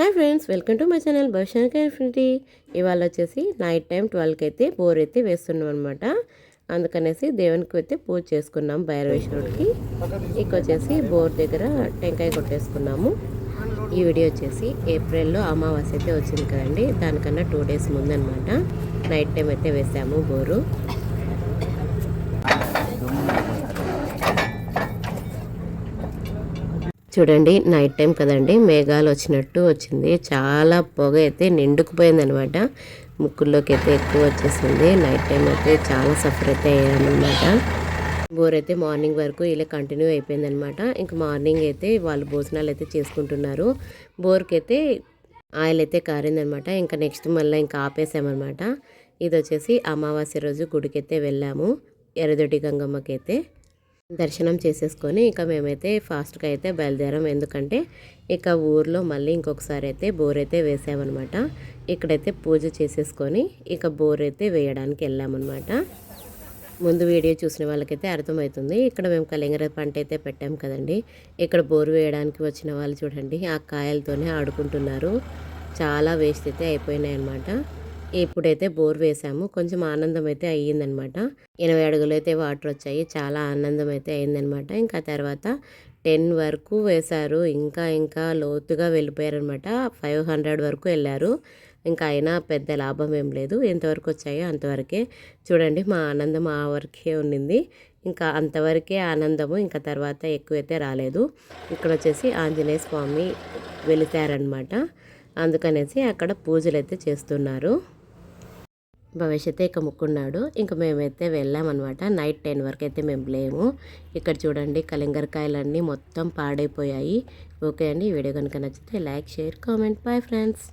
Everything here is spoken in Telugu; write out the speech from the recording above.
Hi friends, welcome to my channel భవిష్యత్ ఇన్ఫినిటీ. ఇవాళ వచ్చేసి నైట్ టైం 12కి అయితే బోర్ అయితే వేస్తున్నాం అనమాట. అందుకనేసి దేవునికి అయితే పూజ చేసుకున్నాం భైరవేశ్వరుడికి. ఇక వచ్చేసి బోర్ దగ్గర టెంకాయ కొట్టేసుకున్నాము. ఈ వీడియో వచ్చేసి ఏప్రిల్లో అమావాస్య అయితే వచ్చింది కదండి, దానికన్నా 2 డేస్ ముందనమాట. నైట్ టైం అయితే వేసాము బోరు. చూడండి, నైట్ టైం కదండి, మేఘాలు వచ్చినట్టు వచ్చింది. చాలా పొగ అయితే నిండుకుపోయింది అనమాట. ముక్కుల్లోకి అయితే ఎక్కువ వచ్చేసింది. నైట్ టైం అయితే చాలా సఫర్ అయితే అయ్యామన్నమాట. బోర్ అయితే మార్నింగ్ వరకు ఇలా కంటిన్యూ అయిపోయింది అనమాట. ఇంక మార్నింగ్ అయితే వాళ్ళు భోజనాలు అయితే చేసుకుంటున్నారు. బోర్కి అయితే ఆయిల్ అయితే కారిందనమాట. ఇంకా నెక్స్ట్ మళ్ళీ ఇంకా ఆపేసామన్నమాట. ఇది వచ్చేసి అమావాస్య రోజు గుడికి అయితే వెళ్ళాము. ఎర్రదొడ్డి గంగమ్మకి అయితే దర్శనం చేసేసుకొని ఇక మేమైతే ఫాస్ట్గా అయితే బయలుదేరాం. ఎందుకంటే ఇక ఊర్లో మళ్ళీ ఇంకొకసారి అయితే బోర్ అయితే వేసామన్నమాట. ఇక్కడైతే పూజ చేసేసుకొని ఇక బోర్ అయితే వేయడానికి వెళ్ళామన్నమాట. ముందు వీడియో చూసిన వాళ్ళకైతే అర్థమవుతుంది. ఇక్కడ మేము కలింగర పంట అయితే పెట్టాం కదండి. ఇక్కడ బోర్ వేయడానికి వచ్చిన వాళ్ళు చూడండి, ఆ కాయలతోనే ఆడుకుంటున్నారు. చాలా వేస్ట్ అయితే అయిపోయినాయి అన్నమాట. ఇప్పుడైతే బోర్ వేసాము. కొంచెం ఆనందం అయితే అయ్యిందనమాట. 80 అడుగులు అయితే వాటర్ వచ్చాయి. చాలా ఆనందం అయితే అయిందనమాట. ఇంకా తర్వాత 10 వరకు వేశారు. ఇంకా లోతుగా వెళ్ళిపోయారనమాట. 500 వరకు వెళ్ళారు. ఇంకా అయినా పెద్ద లాభం ఏం లేదు. ఎంతవరకు వచ్చాయో అంతవరకే. చూడండి, మా ఆనందం ఆ వరకే ఉండింది. ఇంకా అంతవరకే ఆనందము. ఇంకా తర్వాత ఎక్కువైతే రాలేదు. ఇక్కడ వచ్చేసి ఆంజనేయ స్వామి వెళితారనమాట. అందుకనేసి అక్కడ పూజలు అయితే చేస్తున్నారు. భవిష్యత్తు ఇక ముక్కున్నాడు. ఇంక మేమైతే వెళ్ళామన్నమాట. నైట్ 10 వరకు అయితే మేము లేము. ఇక్కడ చూడండి, కలింగరకాయలన్నీ మొత్తం పాడైపోయాయి. ఓకే అండి, ఈ వీడియో కనుక నచ్చితే like, share, comment. Bye friends.